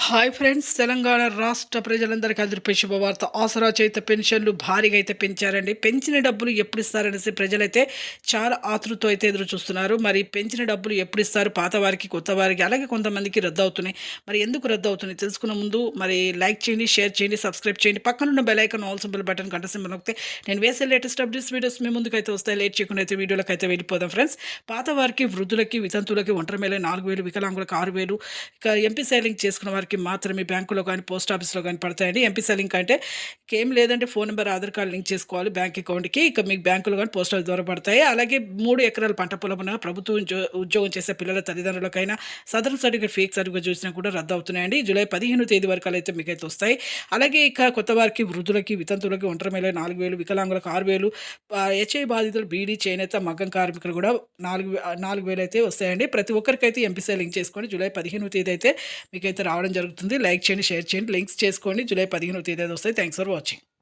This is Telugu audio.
Hi friends! తెలంగాణ రాష్ట్ర ప్రజలందరికీ అదిరిపోయే శుభవార్త. ఆసరా చేత పెన్షన్‌లు భారీగా అయితే పెంచారండి. పెంచిన డబ్బులు ఎప్పుడిస్తారనేసి ప్రజలైతే చాలా ఆతృతతో అయితే ఎదురు చూస్తున్నారు. మరి పెంచిన డబ్బులు ఎప్పుడిస్తారు? పాత వారికి, కొత్త వారికి అలాగే కొంతమందికి రద్దవుతున్నాయి. మరి ఎందుకు రద్దవుతున్నాయి? తెలుసుకునే ముందు మరి లైక్ చేయండి, షేర్ చేయండి, సబ్స్క్రైబ్ చేయండి. పక్కనున్న bell icon all symbol button గంట సింబల్ నొక్కితే నేను వేసే లేటెస్ట్ అప్డేట్స్ వీడియోస్ మీ ముందుకైతే వస్తాయి. లేట్ చేయకుండా అయితే వీడియోలకైతే వెళ్ళిపోదాం ఫ్రెండ్స్. పాత వారికి, వృద్ధులకి, వితంతువులకి, ఒంటరి మహిళలకు 4,000, వికలాంగులకు 6,000 ఇక ఎంపీ సేవింగ్ చేసుకున్న వారికి మాత్రమే బ్యాంకులో కానీ, పోస్ట్ ఆఫీస్‌లో గానీ పడతాయండి. ఎంపీ సెల్లింగ్ అంటే ఇంకేం లేదంటే phone number, Aadhaar card link చేసుకోవాలి బ్యాంక్ అకౌంట్‌కి. ఇక మీకు బ్యాంకులో గానీ, పోస్ట్ ఆఫీస్ ద్వారా పడతాయి. అలాగే 3 ఎకరాల పంట పొలం ఉన్న ప్రభుత్వ ఉద్యోగం చేసే పిల్లల తల్లిదండ్రులకైనా సదరన్ సర్టిఫికేట్ ఫేక్ సర్టిఫికేట్ చూసినా కూడా రద్దవుతున్నాయండి. జూలై 15 తేదీ వరకలైతే మీకైతే వస్తాయి. అలాగే ఇక కొత్త వారికి, వృద్ధులకి, వితంతువులకి, ఒంటరి మహిళలకు 4,000, వికలాంగులకు 6,000, హెచ్ఐవి బాధితులు, బీడీ, చేనేత, మగ్గం కార్మికులు కూడా 4,000 అయితే వస్తాయండి. ప్రతి ఒక్కరికైతే ఎంపీసీ లింక్ చేసుకొని జూలై 15 తేదీ అయితే మీకైతే రావడం జరుగుతుంది. లైక్ చేయండి, షేర్ చేయండి, లింక్స్ చేసుకోండి. జూలై 15 తేదీ వస్తాయి. Thanks for watching.